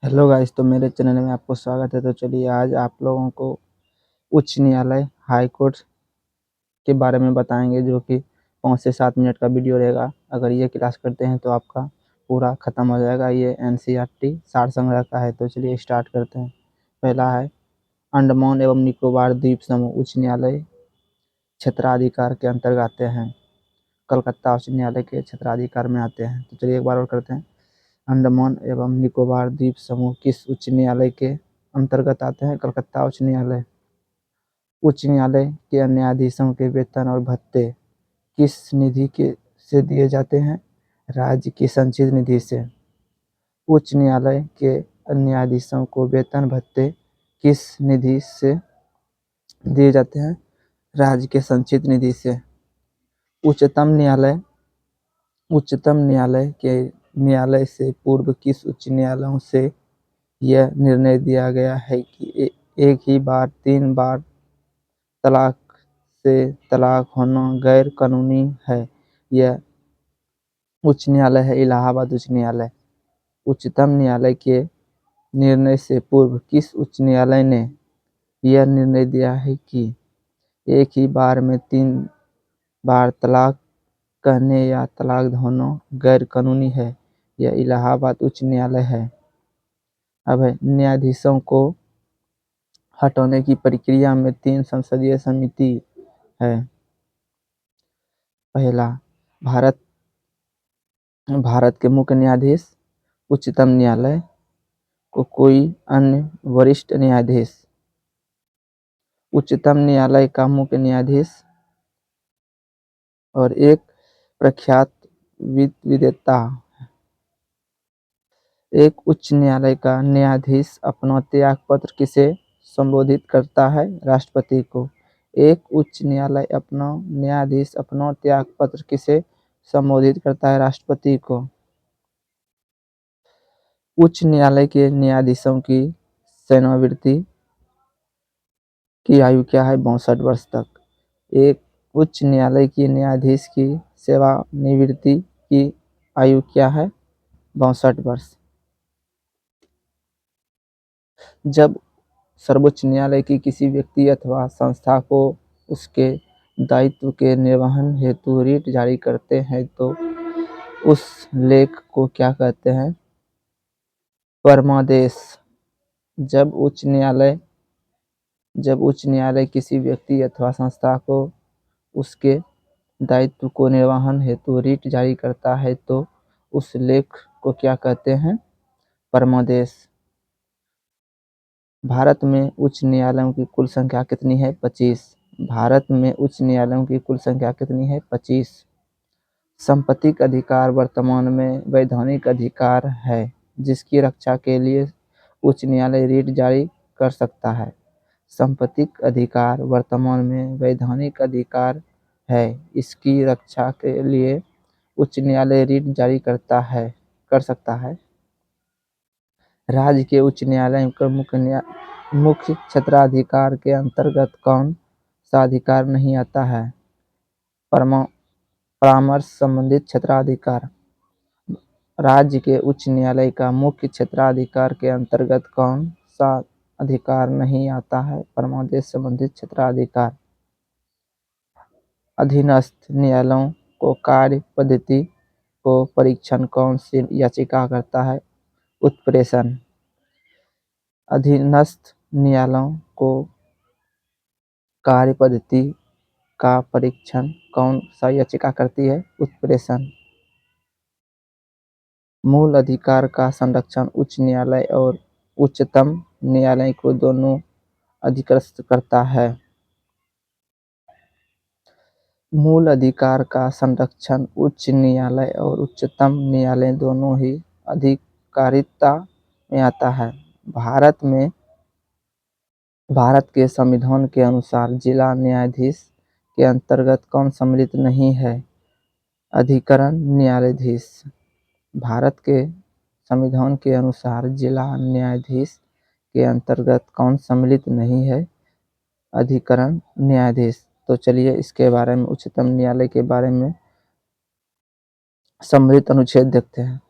Hello guys, तो मेरे channel में आपको स्वागत है। तो चलिए आज आप लोगों को उच्च न्यायालय हाई कोर्ट के बारे में बताएंगे, जो कि 5 से 7 मिनट का वीडियो रहेगा। अगर ये क्लास करते हैं तो आपका पूरा ख़त्म हो जाएगा। ये एनसीईआरटी सार संग्रह का है। तो चलिए स्टार्ट करते हैं। पहला है अंडमान एवं निकोबार द्वीप समूह उच्च न्यायालय क्षेत्राधिकार के अंतर्गत आते हैं। कलकत्ता उच्च न्यायालय के क्षेत्राधिकार में आते हैं। तो चलिए एक बार और करते हैं। अंडमान एवं निकोबार द्वीप समूह किस उच्च न्यायालय के अंतर्गत आते हैं? कलकत्ता उच्च न्यायालय। उच्च न्यायालय के न्यायाधीशों के वेतन और भत्ते किस निधि के से दिए जाते हैं? राज्य की संचित निधि से। उच्च न्यायालय के न्यायाधीशों को वेतन भत्ते किस निधि से दिए जाते हैं? राज्य के संचित निधि से। उच्चतम न्यायालय उच्चतम न्यायालय के न्यायालय से पूर्व किस उच्च न्यायालयों से यह निर्णय दिया गया है कि एक ही बार 3 बार तलाक से तलाक होना गैर कानूनी है? यह उच्च न्यायालय है इलाहाबाद उच्च न्यायालय। उच्चतम न्यायालय के निर्णय से पूर्व किस उच्च न्यायालय ने यह निर्णय दिया है कि एक ही बार में 3 बार तलाक कहने या तलाक होना गैर कानूनी है? यह इलाहाबाद उच्च न्यायालय है। अब है न्यायाधीशों को हटाने की प्रक्रिया में 3 संसदीय समिति है। पहला भारत के मुख्य न्यायाधीश, उच्चतम न्यायालय को कोई अन्य वरिष्ठ न्यायाधीश, उच्चतम न्यायालय का मुख्य न्यायाधीश और एक प्रख्यात विधेयता। एक उच्च न्यायालय का न्यायाधीश अपना त्यागपत्र किसे संबोधित करता है? राष्ट्रपति को। एक उच्च न्यायालय न्यायाधीश अपना त्यागपत्र किसे संबोधित करता है? राष्ट्रपति को। उच्च न्यायालय के न्यायाधीशों की सेवानिवृत्ति की आयु क्या है? 62 वर्ष तक। एक उच्च न्यायालय की न्यायाधीश की सेवानिवृत्ति की आयु क्या है? 62 वर्ष। जब सर्वोच्च न्यायालय की किसी व्यक्ति अथवा संस्था को उसके दायित्व के निर्वहन हेतु रिट जारी करते हैं तो उस लेख को क्या कहते हैं? परमादेश। जब उच्च न्यायालय किसी व्यक्ति अथवा संस्था को उसके दायित्व को निर्वहन हेतु रिट जारी करता है तो उस लेख को क्या कहते हैं? परमादेश। भारत में उच्च न्यायालयों की कुल संख्या कितनी है? 25। भारत में उच्च न्यायालयों की कुल संख्या कितनी है? 25। संपत्तिक अधिकार वर्तमान में वैधानिक अधिकार है जिसकी रक्षा के लिए उच्च न्यायालय रिट जारी कर सकता है। संपत्तिक अधिकार वर्तमान में वैधानिक अधिकार है, इसकी रक्षा के लिए उच्च न्यायालय रिट जारी कर सकता है। राज्य के उच्च न्यायालय का मुख्य क्षेत्राधिकार के अंतर्गत कौन सा अधिकार नहीं आता है? परामर्श संबंधित क्षेत्राधिकार। राज्य के उच्च न्यायालय का मुख्य क्षेत्राधिकार के अंतर्गत कौन सा अधिकार नहीं आता है? परमादेश संबंधित क्षेत्राधिकार। अधीनस्थ न्यायालयों को कार्य पद्धति को परीक्षण कौन सी याचिका करता है? उत्प्रेषण। अधीनस्थ न्यायालयों को कार्य पद्धति का परीक्षण कौन सा याचिका करती है? उत्प्रेषण। मूल अधिकार का संरक्षण उच्च न्यायालय और उच्चतम न्यायालय को दोनों अधिकृत करता है। मूल अधिकार का संरक्षण उच्च न्यायालय और उच्चतम न्यायालय दोनों ही अधिकारिता में आता है। भारत के संविधान के अनुसार जिला न्यायाधीश के अंतर्गत कौन सम्मिलित नहीं है? अधिकरण न्यायाधीश। भारत के संविधान के अनुसार जिला न्यायाधीश के अंतर्गत कौन सम्मिलित नहीं है? अधिकरण न्यायाधीश। तो चलिए इसके बारे में उच्चतम न्यायालय के बारे में सम्मिलित अनुच्छेद देखते हैं।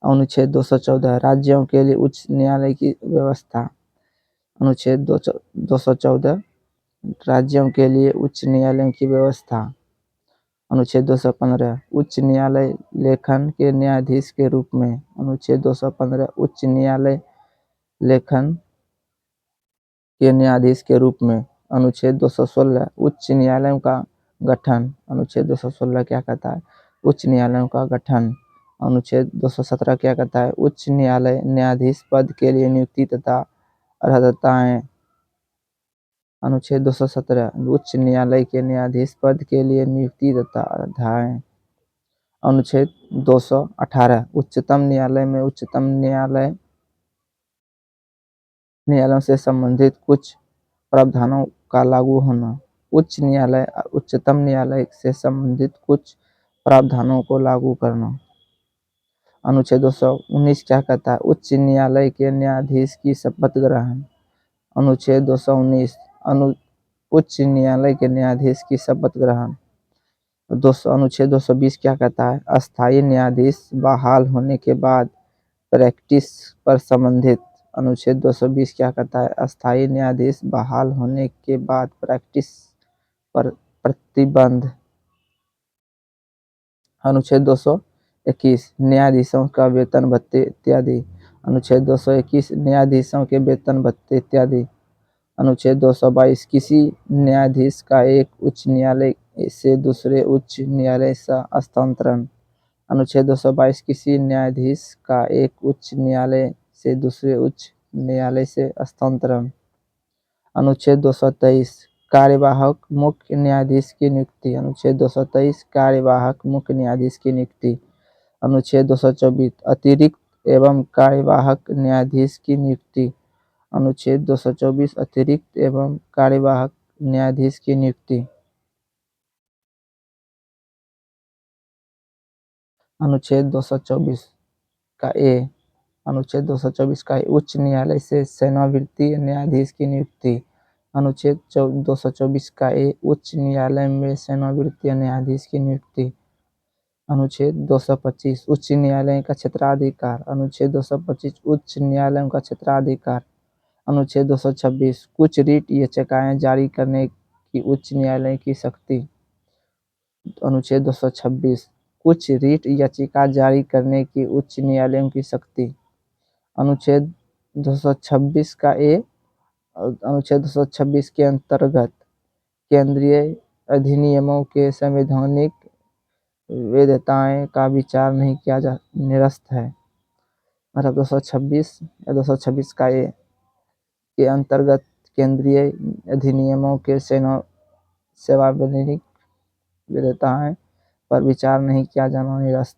अनुच्छेद 214 राज्यों के लिए उच्च न्यायालय की व्यवस्था। अनुच्छेद 214 राज्यों के लिए उच्च न्यायालयों की व्यवस्था। अनुच्छेद 215 उच्च न्यायालय लेखन के न्यायाधीश के रूप में। अनुच्छेद 215 उच्च न्यायालय लेखन के न्यायाधीश के रूप में। अनुच्छेद 216 उच्च न्यायालयों का गठन। अनुच्छेद 216 क्या कहता है? उच्च न्यायालयों का गठन। अनुच्छेद 217 क्या कहता है? उच्च न्यायालय न्यायाधीश पद के लिए नियुक्ति तथा अर्हताएं। अनुच्छेद 217 उच्च न्यायालय के न्यायाधीश पद के लिए नियुक्ति तथा अर्हताएं। अनुच्छेद 218 उच्चतम न्यायालय में उच्चतम न्यायालयों से संबंधित कुछ प्रावधानों का लागू होना। उच्च न्यायालय उच्चतम न्यायालय से संबंधित कुछ प्रावधानों को लागू करना। अनुच्छेद 219 क्या कहता है? उच्च न्यायालय के न्यायाधीश की शपथ ग्रहण। अनुच्छेद 219 उच्च न्यायालय के न्यायाधीश की शपथ ग्रहण। अनुच्छेद 220 क्या कहता है? अस्थायी न्यायाधीश बहाल होने के बाद प्रैक्टिस पर संबंधित। अनुच्छेद 220 क्या कहता है? अस्थायी न्यायाधीश बहाल होने के बाद प्रैक्टिस पर प्रतिबंध। अनुच्छेद 221 न्यायाधीशों का वेतन भत्ते इत्यादि। अनुच्छेद 221 न्यायाधीशों के वेतन भत्ते इत्यादि। अनुच्छेद 222 किसी न्यायाधीश का एक उच्च न्यायालय से दूसरे उच्च न्यायालय से हस्तांतरण। अनुच्छेद 222 किसी न्यायाधीश का एक उच्च न्यायालय से दूसरे उच्च न्यायालय से हस्तांतरण। अनुच्छेद 223 कार्यवाहक मुख्य न्यायाधीश की नियुक्ति। अनुच्छेद 223 कार्यवाहक मुख्य न्यायाधीश की नियुक्ति। अनुच्छेद 224 अतिरिक्त एवं कार्यवाहक न्यायाधीश की नियुक्ति। अनुच्छेद 224 अतिरिक्त एवं कार्यवाहक न्यायाधीश की नियुक्ति। अनुच्छेद 224 का ए अनुच्छेद 224 का उच्च न्यायालय से सेवानिवृत्त न्यायाधीश की नियुक्ति। अनुच्छेद 224 का ए उच्च न्यायालय में सेवानिवृत्त न्यायाधीश की नियुक्ति। अनुच्छेद 225 उच्च न्यायालय का क्षेत्राधिकार। अनुच्छेद 225 उच्च न्यायालयों का क्षेत्राधिकार। अनुच्छेद 226 कुछ रिट याचिकाएं जारी करने की उच्च न्यायालय की शक्ति। अनुच्छेद 226 कुछ रिट याचिका जारी करने की उच्च न्यायालयों की शक्ति। अनुच्छेद 226 का ए अनुच्छेद 226 के अंतर्गत केंद्रीय अधिनियमों के संवैधानिक वैधताएं का विचार नहीं किया जा निरस्त है। मतलब 226 या 226 का ए के अंतर्गत केंद्रीय अधिनियमों के संवैधानिक वैधताएं पर विचार नहीं किया जाना निरस्त।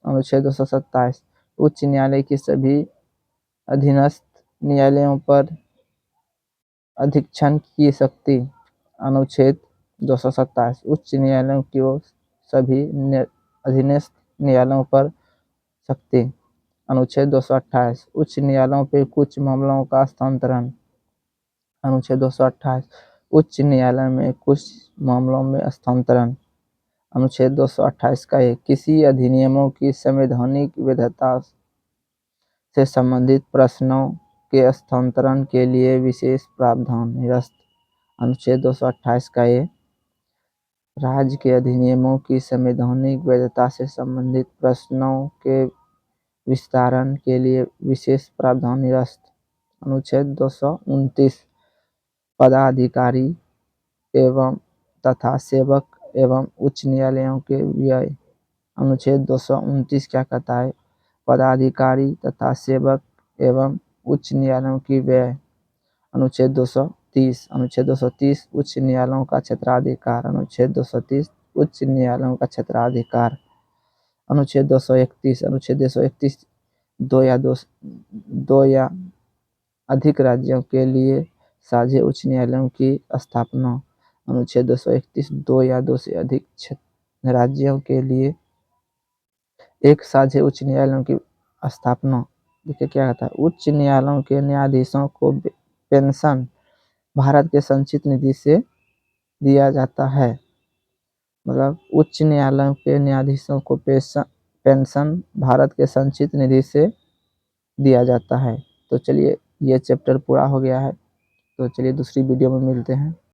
अनुच्छेद 227 उच्च न्यायालय की सभी अधीनस्थ न्यायालयों पर अधीक्षण की शक्ति। अनुच्छेद 227 उच्च न्यायालयों की सभी अधीनस्थ न्यायालयों पर शक्ति। अनुच्छेद 228 उच्च न्यायालयों पर कुछ मामलों का हस्तांतरण। अनुच्छेद 228 उच्च न्यायालय में कुछ मामलों में हस्तांतरण। अनुच्छेद 228 का किसी अधिनियमों की संवैधानिक वैधता से संबंधित प्रश्नों के हस्तांतरण के लिए विशेष प्रावधान निरस्त। अनुच्छेद 228 का राज्य के अधिनियमों की संवैधानिक वैधता से संबंधित प्रश्नों के विस्तारण के लिए विशेष प्रावधान निरस्त। अनुच्छेद 229 पदाधिकारी एवं तथा सेवक एवं उच्च न्यायालयों के व्यय। अनुच्छेद 229 क्या कहता है? पदाधिकारी तथा सेवक एवं उच्च न्यायालयों की व्यय। अनुच्छेद 230 उच्च न्यायालयों का क्षेत्राधिकार। अनुच्छेद 230 उच्च न्यायालयों का क्षेत्राधिकार। अनुच्छेद 231 दो या अधिक राज्यों के लिए साझे उच्च न्यायालयों की स्थापना। अनुच्छेद 231 दो या दो से अधिक राज्यों के लिए एक साझे उच्च न्यायालयों की स्थापना। देखिए क्या कहता है? उच्च न्यायालयों के न्यायाधीशों को पेंशन भारत के संचित निधि से दिया जाता है। मतलब उच्च न्यायालयों के न्यायाधीशों को पेंशन भारत के संचित निधि से दिया जाता है। तो चलिए ये चैप्टर पूरा हो गया है, तो चलिए दूसरी वीडियो में मिलते हैं।